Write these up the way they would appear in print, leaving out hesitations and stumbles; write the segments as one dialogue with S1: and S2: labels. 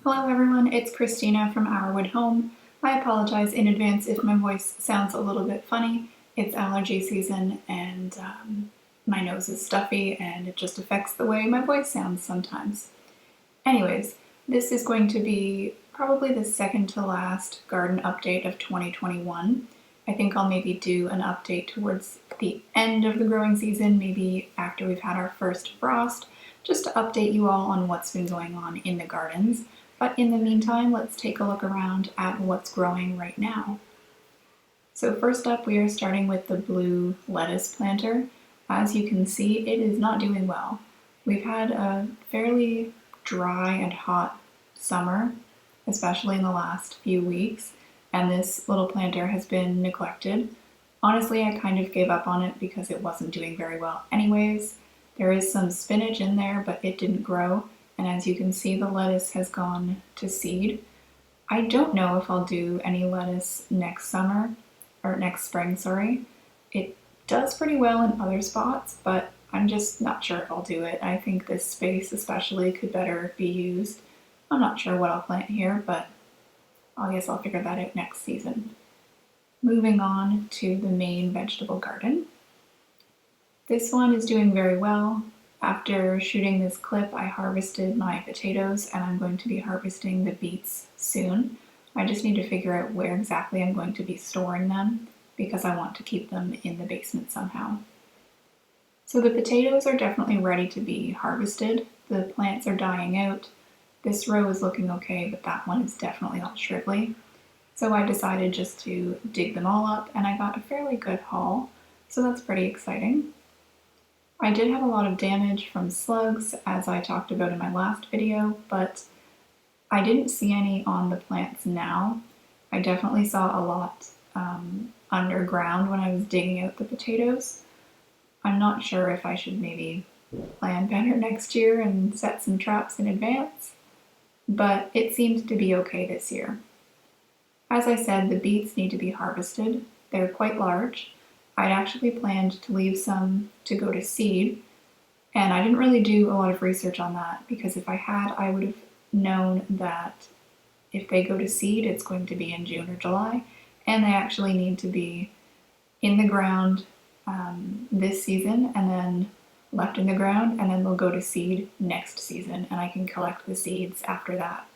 S1: Hello everyone, it's Christina from Our Wood Home. I apologize in advance if my voice sounds a little bit funny. It's allergy season and my nose is stuffy and it just affects the way my voice sounds sometimes. Anyways, this is going to be probably the second to last garden update of 2021. I think I'll maybe do an update towards the end of the growing season, maybe after we've had our first frost, just to update you all on what's been going on in the gardens. But in the meantime, let's take a look around at what's growing right now. So first up, we are starting with the blue lettuce planter. As you can see, it is not doing well. We've had a fairly dry and hot summer, especially in the last few weeks, and this little planter has been neglected. Honestly, I kind of gave up on it because it wasn't doing very well anyways. There is some spinach in there, but it didn't grow. And as you can see, the lettuce has gone to seed. I don't know if I'll do any lettuce next summer, or next spring, sorry. It does pretty well in other spots, but I'm just not sure if I'll do it. I think this space especially could better be used. I'm not sure what I'll plant here, but I guess I'll figure that out next season. Moving on to the main vegetable garden. This one is doing very well. After shooting this clip, I harvested my potatoes and I'm going to be harvesting the beets soon. I just need to figure out where exactly I'm going to be storing them because I want to keep them in the basement somehow. So the potatoes are definitely ready to be harvested. The plants are dying out. This row is looking okay, but that one is definitely all shrivelly. So I decided just to dig them all up and I got a fairly good haul, so that's pretty exciting. I did have a lot of damage from slugs, as I talked about in my last video, but I didn't see any on the plants now. I definitely saw a lot underground when I was digging out the potatoes. I'm not sure if I should maybe plan better next year and set some traps in advance, but it seemed to be okay this year. As I said, the beets need to be harvested. They're quite large. I'd actually planned to leave some to go to seed, and I didn't really do a lot of research on that because if I had, I would have known that if they go to seed, it's going to be in June or July, and they actually need to be in the ground this season and then left in the ground, and then they'll go to seed next season, and I can collect the seeds after that.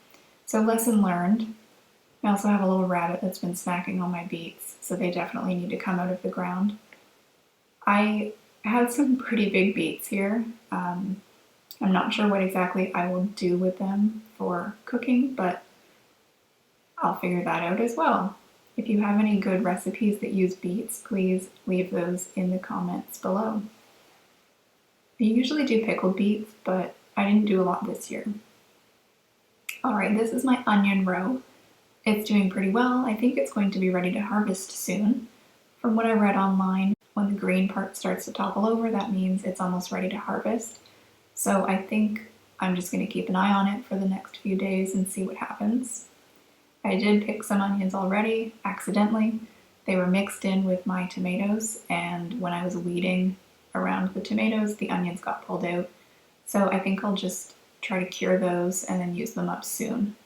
S1: So lesson learned. I also have a little rabbit that's been snacking on my beets, so they definitely need to come out of the ground. I have some pretty big beets here. I'm not sure what exactly I will do with them for cooking, but I'll figure that out as well. If you have any good recipes that use beets, please leave those in the comments below. I usually do pickled beets, but I didn't do a lot this year. Alright, this is my onion row. It's doing pretty well. I think it's going to be ready to harvest soon. From what I read online, when the green part starts to topple over, that means it's almost ready to harvest. So I think I'm just going to keep an eye on it for the next few days and see what happens. I did pick some onions already, accidentally. They were mixed in with my tomatoes, and when I was weeding around the tomatoes, the onions got pulled out. So I think I'll just try to cure those and then use them up soon.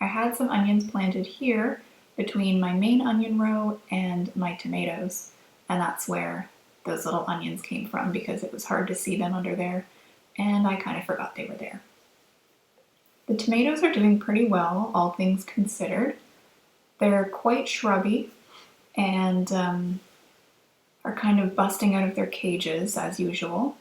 S1: I had some onions planted here between my main onion row and my tomatoes, and that's where those little onions came from because it was hard to see them under there, and I kind of forgot they were there. The tomatoes are doing pretty well, all things considered. They're quite shrubby and are kind of busting out of their cages as usual.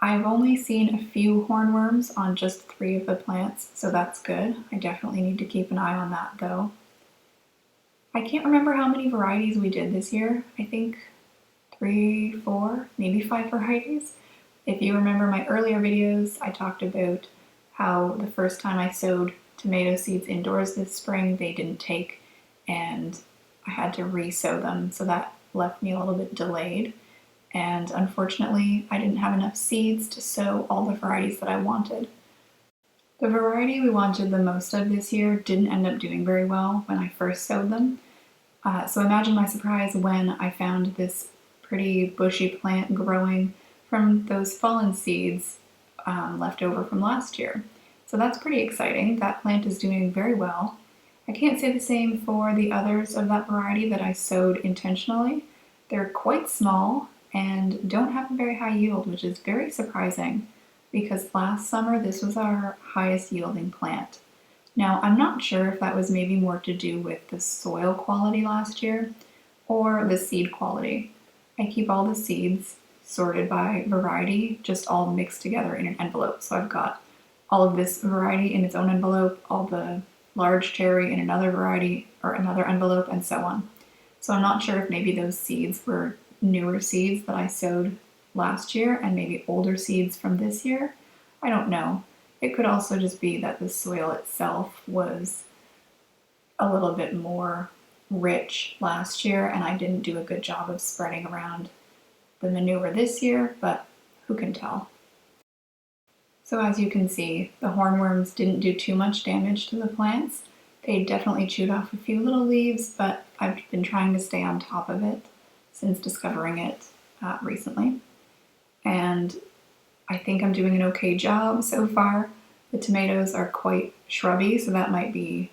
S1: I've only seen a few hornworms on just 3 of the plants, so that's good. I definitely need to keep an eye on that though. I can't remember how many varieties we did this year. I think 3, 4, maybe 5 varieties. If you remember my earlier videos, I talked about how the first time I sowed tomato seeds indoors this spring, they didn't take, and I had to re-sow them, so that left me a little bit delayed. And unfortunately, I didn't have enough seeds to sow all the varieties that I wanted. The variety we wanted the most of this year didn't end up doing very well when I first sowed them. So imagine my surprise when I found this pretty bushy plant growing from those fallen seeds left over from last year. So that's pretty exciting. That plant is doing very well. I can't say the same for the others of that variety that I sowed intentionally. They're quite small and don't have a very high yield, which is very surprising because last summer this was our highest yielding plant. Now, I'm not sure if that was maybe more to do with the soil quality last year or the seed quality. I keep all the seeds sorted by variety, just all mixed together in an envelope. So I've got all of this variety in its own envelope, all the large cherry in another variety or another envelope, and so on. So I'm not sure if maybe those seeds were newer seeds that I sowed last year and maybe older seeds from this year. I don't know. It could also just be that the soil itself was a little bit more rich last year and I didn't do a good job of spreading around the manure this year, but who can tell? So as you can see, the hornworms didn't do too much damage to the plants. They definitely chewed off a few little leaves, but I've been trying to stay on top of it since discovering it recently. And I think I'm doing an okay job so far. The tomatoes are quite shrubby, so that might be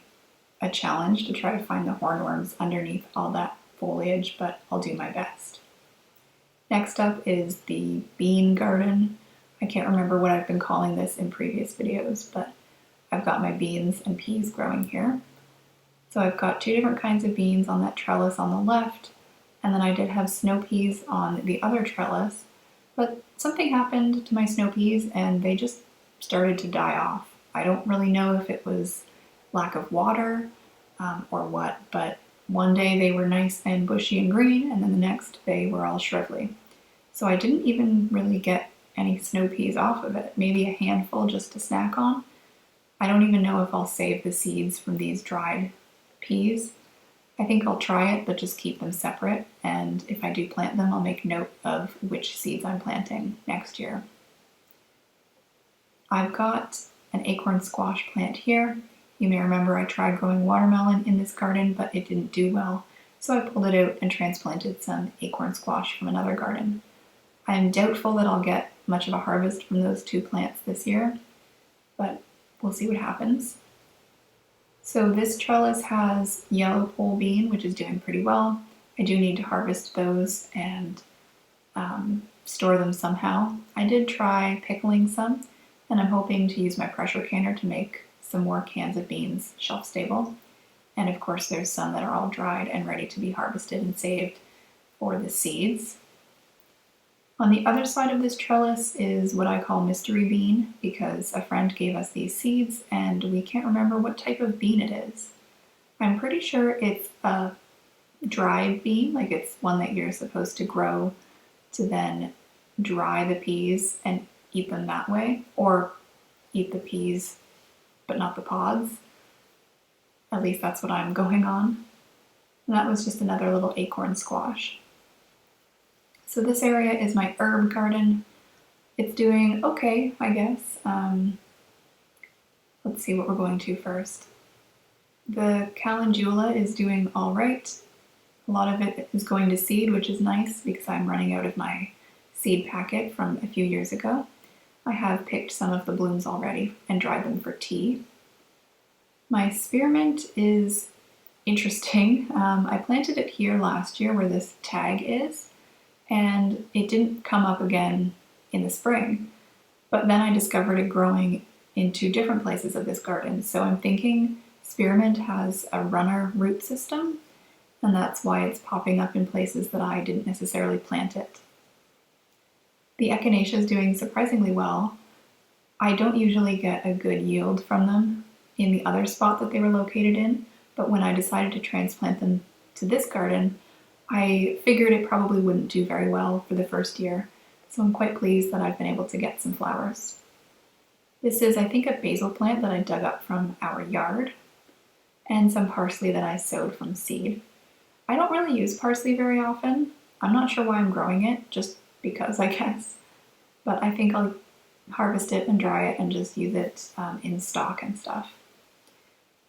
S1: a challenge to try to find the hornworms underneath all that foliage, but I'll do my best. Next up is the bean garden. I can't remember what I've been calling this in previous videos, but I've got my beans and peas growing here. So I've got two different kinds of beans on that trellis on the left, and then I did have snow peas on the other trellis, but something happened to my snow peas and they just started to die off. I don't really know if it was lack of water or what, but one day they were nice and bushy and green, and then the next they were all shrivelly. So I didn't even really get any snow peas off of it, maybe a handful just to snack on. I don't even know if I'll save the seeds from these dried peas. I think I'll try it, but just keep them separate, and if I do plant them, I'll make note of which seeds I'm planting next year. I've got an acorn squash plant here. You may remember I tried growing watermelon in this garden, but it didn't do well, so I pulled it out and transplanted some acorn squash from another garden. I am doubtful that I'll get much of a harvest from those two plants this year, but we'll see what happens. So this trellis has yellow pole bean, which is doing pretty well. I do need to harvest those and store them somehow. I did try pickling some, and I'm hoping to use my pressure canner to make some more cans of beans shelf stable. And of course there's some that are all dried and ready to be harvested and saved for the seeds. On the other side of this trellis is what I call mystery bean because a friend gave us these seeds and we can't remember what type of bean it is. I'm pretty sure it's a dried bean, like it's one that you're supposed to grow to then dry the peas and eat them that way, or eat the peas but not the pods. At least that's what I'm going on. And that was just another little acorn squash. So this area is my herb garden. It's doing okay, I guess. Let's see what we're going to first. The Calendula is doing all right. A lot of it is going to seed, which is nice because I'm running out of my seed packet from a few years ago. I have picked some of the blooms already and dried them for tea. My spearmint is interesting. I planted it here last year where this tag is, and it didn't come up again in the spring. But then I discovered it growing in two different places of this garden. So I'm thinking spearmint has a runner root system, and that's why it's popping up in places that I didn't necessarily plant it. The Echinacea is doing surprisingly well. I don't usually get a good yield from them in the other spot that they were located in, but when I decided to transplant them to this garden, I figured it probably wouldn't do very well for the first year, so I'm quite pleased that I've been able to get some flowers. This is, I think, a basil plant that I dug up from our yard, and some parsley that I sowed from seed. I don't really use parsley very often. I'm not sure why I'm growing it, just because, I guess. But I think I'll harvest it and dry it and just use it in stock and stuff.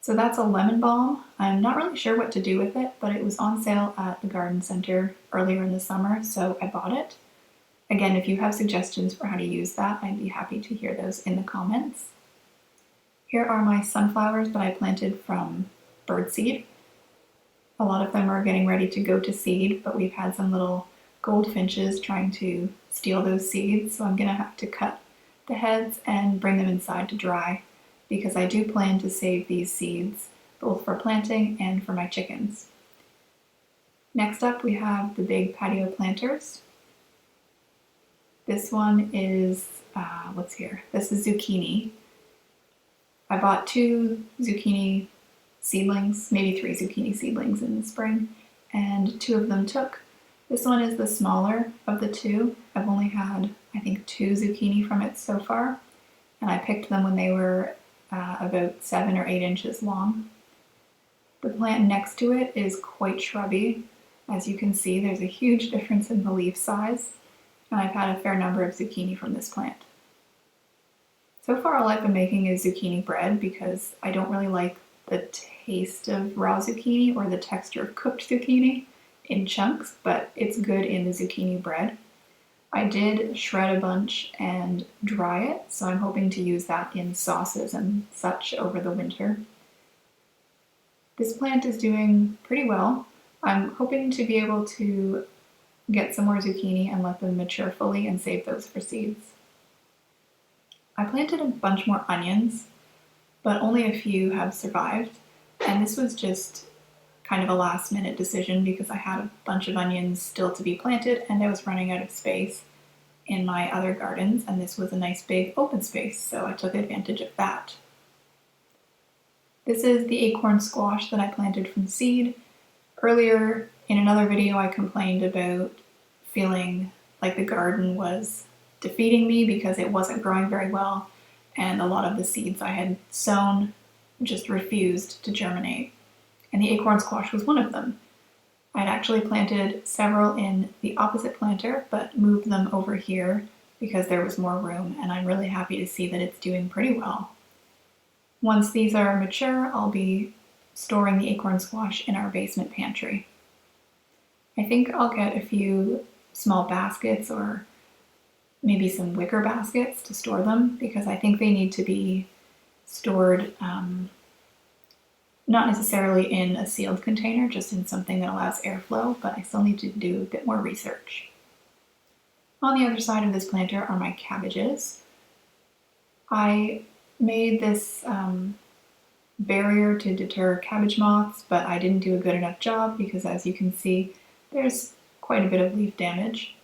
S1: So that's a lemon balm. I'm not really sure what to do with it, but it was on sale at the garden center earlier in the summer, so I bought it. Again, if you have suggestions for how to use that, I'd be happy to hear those in the comments. Here are my sunflowers that I planted from birdseed. A lot of them are getting ready to go to seed, but we've had some little goldfinches trying to steal those seeds, so I'm gonna have to cut the heads and bring them inside to dry because I do plan to save these seeds both for planting and for my chickens. Next up we have the big patio planters. This one is, what's here? This is zucchini. I bought 2 zucchini seedlings, maybe 3 zucchini seedlings in the spring, and 2 of them took. This one is the smaller of the 2. I've only had, I think, 2 zucchini from it so far, and I picked them when they were about 7 or 8 inches long. The plant next to it is quite shrubby. As you can see, there's a huge difference in the leaf size, and I've had a fair number of zucchini from this plant. So far all I've been making is zucchini bread because I don't really like the taste of raw zucchini or the texture of cooked zucchini in chunks, but it's good in the zucchini bread. I did shred a bunch and dry it, so I'm hoping to use that in sauces and such over the winter. This plant is doing pretty well. I'm hoping to be able to get some more zucchini and let them mature fully and save those for seeds. I planted a bunch more onions, but only a few have survived, and this was just kind of a last minute decision because I had a bunch of onions still to be planted and I was running out of space in my other gardens, and this was a nice big open space, so I took advantage of that. This is the acorn squash that I planted from seed. Earlier in another video I complained about feeling like the garden was defeating me because it wasn't growing very well and a lot of the seeds I had sown just refused to germinate. And the acorn squash was one of them. I'd actually planted several in the opposite planter but moved them over here because there was more room, and I'm really happy to see that it's doing pretty well. Once these are mature, I'll be storing the acorn squash in our basement pantry. I think I'll get a few small baskets or maybe some wicker baskets to store them because I think they need to be stored not necessarily in a sealed container, just in something that allows airflow, but I still need to do a bit more research. On the other side of this planter are my cabbages. I made this barrier to deter cabbage moths, but I didn't do a good enough job because, as you can see, there's quite a bit of leaf damage.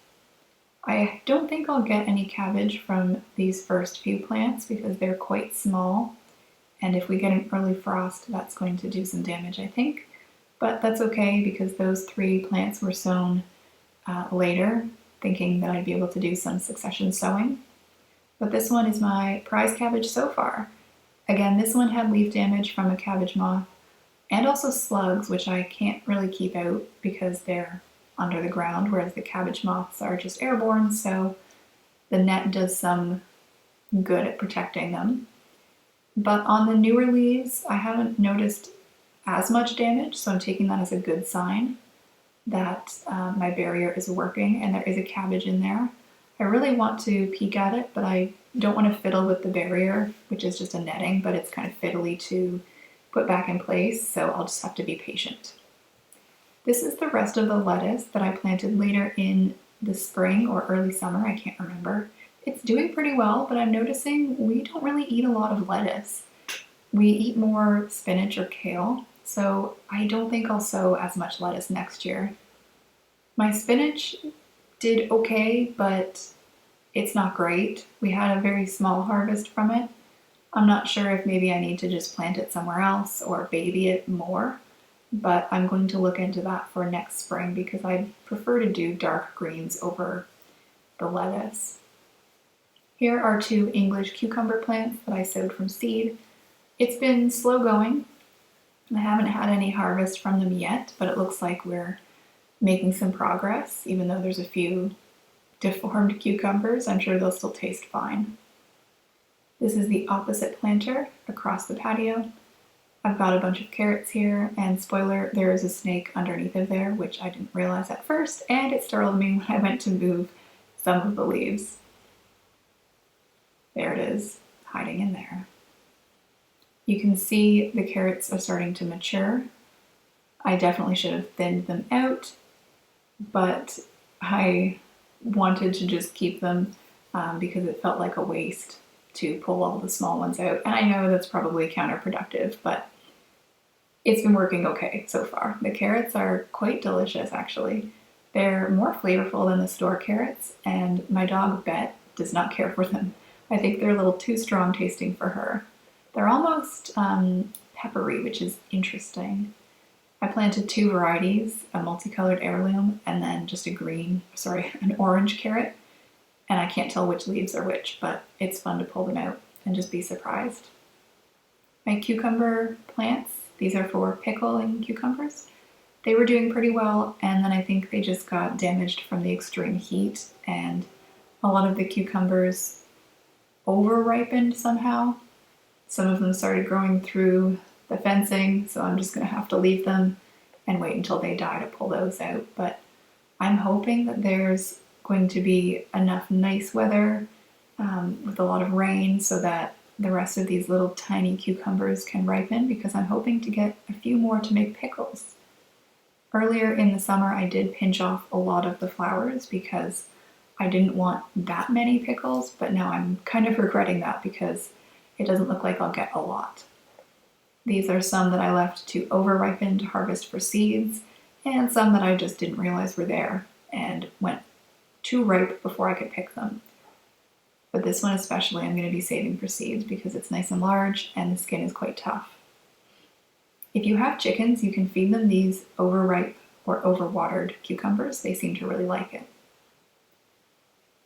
S1: I don't think I'll get any cabbage from these first few plants because they're quite small, and if we get an early frost, that's going to do some damage, I think. But that's okay because those 3 plants were sown later, thinking that I'd be able to do some succession sowing. But this one is my prize cabbage so far. Again, this one had leaf damage from a cabbage moth and also slugs, which I can't really keep out because they're under the ground, whereas the cabbage moths are just airborne, so the net does some good at protecting them. But on the newer leaves, I haven't noticed as much damage, so I'm taking that as a good sign that my barrier is working and there is a cabbage in there. I really want to peek at it, but I don't want to fiddle with the barrier, which is just a netting, but it's kind of fiddly to put back in place, so I'll just have to be patient. This is the rest of the lettuce that I planted later in the spring or early summer, I can't remember. It's doing pretty well, but I'm noticing we don't really eat a lot of lettuce. We eat more spinach or kale, so I don't think I'll sow as much lettuce next year. My spinach did okay, but it's not great. We had a very small harvest from it. I'm not sure if maybe I need to just plant it somewhere else or baby it more, but I'm going to look into that for next spring because I prefer to do dark greens over the lettuce. Here are 2 English cucumber plants that I sowed from seed. It's been slow going. I haven't had any harvest from them yet, but it looks like we're making some progress, even though there's a few deformed cucumbers. I'm sure they'll still taste fine. This is the opposite planter across the patio. I've got a bunch of carrots here, and spoiler, there is a snake underneath of there, which I didn't realize at first, and it startled me when I went to move some of the leaves. There it is, hiding in there. You can see the carrots are starting to mature. I definitely should have thinned them out, but I wanted to just keep them because it felt like a waste to pull all the small ones out. And I know that's probably counterproductive, but it's been working okay so far. The carrots are quite delicious, actually. They're more flavorful than the store carrots, and my dog Bet does not care for them. I think they're a little too strong tasting for her. They're almost peppery, which is interesting. I planted 2 varieties, a multicolored heirloom and then just an orange carrot. And I can't tell which leaves are which, but it's fun to pull them out and just be surprised. My cucumber plants, these are for pickling cucumbers. They were doing pretty well, and then I think they just got damaged from the extreme heat, and a lot of the cucumbers over-ripened somehow. Some of them started growing through the fencing, so I'm just going to have to leave them and wait until they die to pull those out. But I'm hoping that there's going to be enough nice weather with a lot of rain so that the rest of these little tiny cucumbers can ripen, because I'm hoping to get a few more to make pickles. Earlier in the summer, I did pinch off a lot of the flowers because I didn't want that many pickles, but now I'm kind of regretting that because it doesn't look like I'll get a lot. These are some that I left to over-ripen to harvest for seeds, and some that I just didn't realize were there and went too ripe before I could pick them. But this one especially I'm going to be saving for seeds because it's nice and large and the skin is quite tough. If you have chickens, you can feed them these overripe or overwatered cucumbers. They seem to really like it.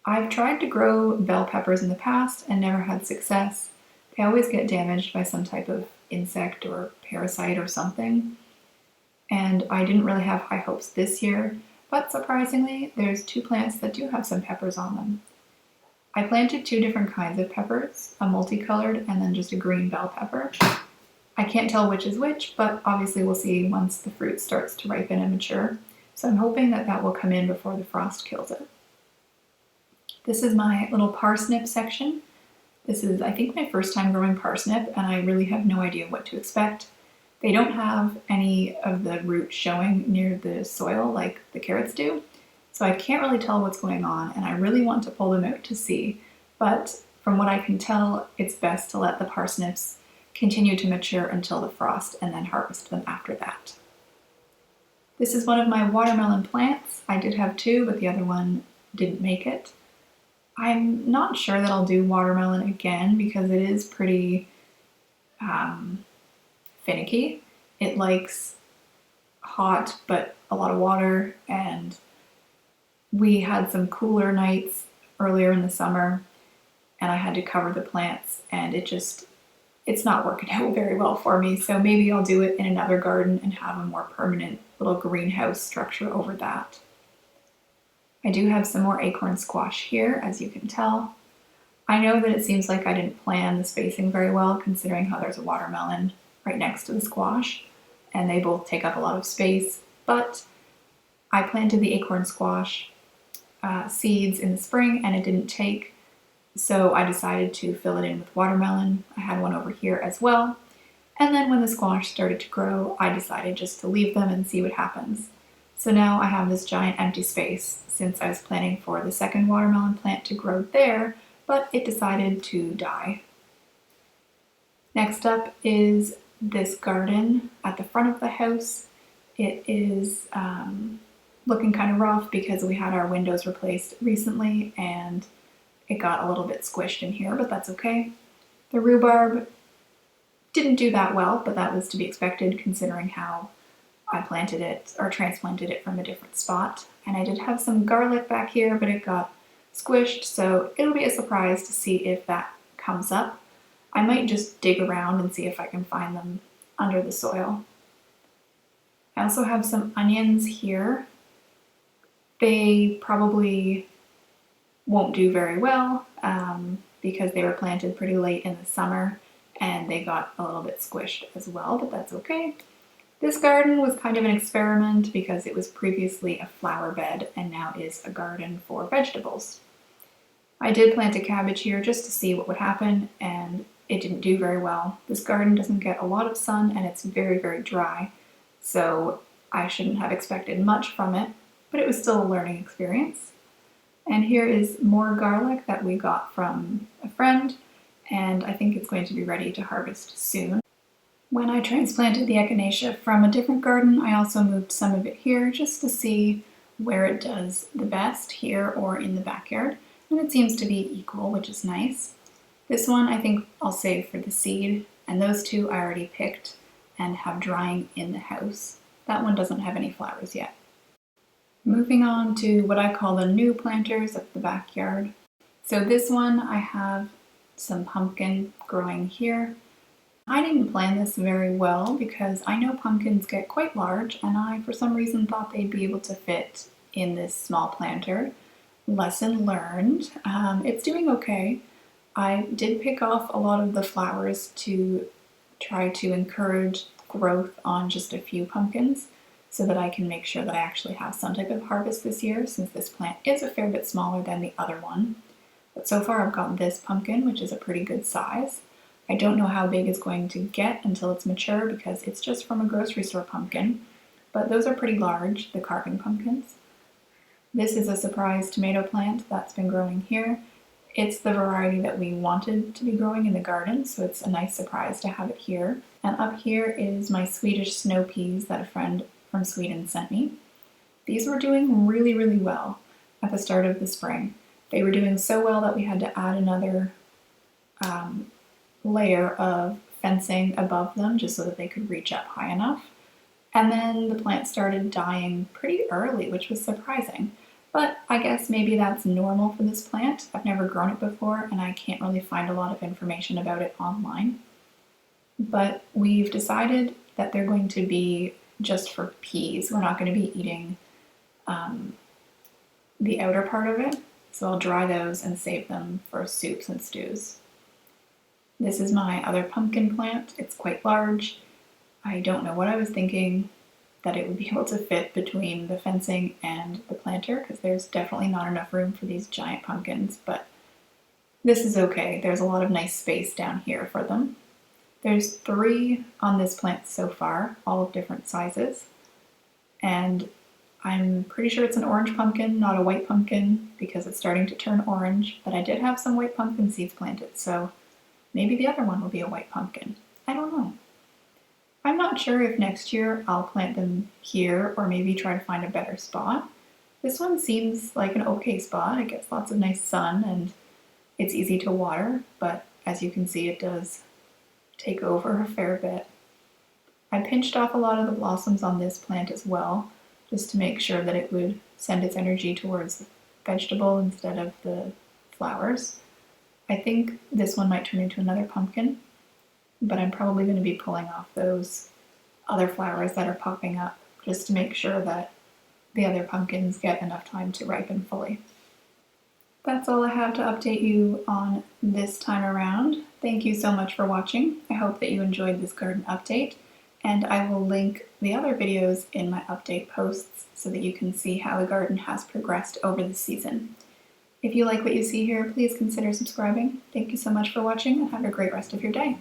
S1: I've tried to grow bell peppers in the past and never had success. They always get damaged by some type of insect or parasite or something. And I didn't really have high hopes this year, but surprisingly, there's 2 plants that do have some peppers on them. I planted 2 different kinds of peppers, a multicolored and then just a green bell pepper. I can't tell which is which, but obviously we'll see once the fruit starts to ripen and mature. So I'm hoping that that will come in before the frost kills it. This is my little parsnip section. This is, I think, my first time growing parsnip, and I really have no idea what to expect. They don't have any of the roots showing near the soil like the carrots do, so I can't really tell what's going on, and I really want to pull them out to see. But from what I can tell, it's best to let the parsnips continue to mature until the frost and then harvest them after that. This is one of my watermelon plants. I did have 2, but the other one didn't make it. I'm not sure that I'll do watermelon again because it is pretty finicky. It likes hot but a lot of water, and we had some cooler nights earlier in the summer and I had to cover the plants, and it's not working out very well for me, so maybe I'll do it in another garden and have a more permanent little greenhouse structure over that. I do have some more acorn squash here, as you can tell. I know that it seems like I didn't plan the spacing very well, considering how there's a watermelon right next to the squash, and they both take up a lot of space, but I planted the acorn squash seeds in the spring and it didn't take, so I decided to fill it in with watermelon. I had one over here as well, and then when the squash started to grow, I decided just to leave them and see what happens. So now I have this giant empty space since I was planning for the second watermelon plant to grow there, but it decided to die. Next up is this garden at the front of the house. It is looking kind of rough because we had our windows replaced recently and it got a little bit squished in here, but that's okay. The rhubarb didn't do that well, but that was to be expected considering how I planted it or transplanted it from a different spot. And I did have some garlic back here, but it got squished, so it'll be a surprise to see if that comes up. I might just dig around and see if I can find them under the soil. I also have some onions here. They probably won't do very well because they were planted pretty late in the summer and they got a little bit squished as well, but that's okay. This garden was kind of an experiment because it was previously a flower bed and now is a garden for vegetables. I did plant a cabbage here just to see what would happen, and it didn't do very well. This garden doesn't get a lot of sun and it's very, very dry, so I shouldn't have expected much from it, but it was still a learning experience. And here is more garlic that we got from a friend, and I think it's going to be ready to harvest soon. When I transplanted the Echinacea from a different garden, I also moved some of it here just to see where it does the best, here or in the backyard, and it seems to be equal, which is nice. This one I think I'll save for the seed, and those two I already picked and have drying in the house. That one doesn't have any flowers yet. Moving on to what I call the new planters of the backyard. So this one I have some pumpkin growing here. I didn't plan this very well because I know pumpkins get quite large and I for some reason thought they'd be able to fit in this small planter. Lesson learned. It's doing okay. I did pick off a lot of the flowers to try to encourage growth on just a few pumpkins so that I can make sure that I actually have some type of harvest this year, since this plant is a fair bit smaller than the other one. But so far I've got this pumpkin, which is a pretty good size. I don't know how big it's going to get until it's mature because it's just from a grocery store pumpkin, but those are pretty large, the carving pumpkins. This is a surprise tomato plant that's been growing here. It's the variety that we wanted to be growing in the garden, so it's a nice surprise to have it here. And up here is my Swedish snow peas that a friend from Sweden sent me. These were doing really, really well at the start of the spring. They were doing so well that we had to add another layer of fencing above them just so that they could reach up high enough. And then the plant started dying pretty early, which was surprising. But I guess maybe that's normal for this plant. I've never grown it before and I can't really find a lot of information about it online. But we've decided that they're going to be just for peas. We're not going to be eating the outer part of it. So I'll dry those and save them for soups and stews. This is my other pumpkin plant. It's quite large. I don't know what I was thinking that it would be able to fit between the fencing and the planter, because there's definitely not enough room for these giant pumpkins, but this is okay. There's a lot of nice space down here for them. There's 3 on this plant so far, all of different sizes, and I'm pretty sure it's an orange pumpkin, not a white pumpkin, because it's starting to turn orange, but I did have some white pumpkin seeds planted, so maybe the other one will be a white pumpkin. I don't know. I'm not sure if next year I'll plant them here or maybe try to find a better spot. This one seems like an okay spot. It gets lots of nice sun and it's easy to water, but as you can see it does take over a fair bit. I pinched off a lot of the blossoms on this plant as well, just to make sure that it would send its energy towards the vegetable instead of the flowers. I think this one might turn into another pumpkin, but I'm probably going to be pulling off those other flowers that are popping up just to make sure that the other pumpkins get enough time to ripen fully. That's all I have to update you on this time around. Thank you so much for watching. I hope that you enjoyed this garden update, and I will link the other videos in my update posts so that you can see how the garden has progressed over the season. If you like what you see here, please consider subscribing. Thank you so much for watching and have a great rest of your day.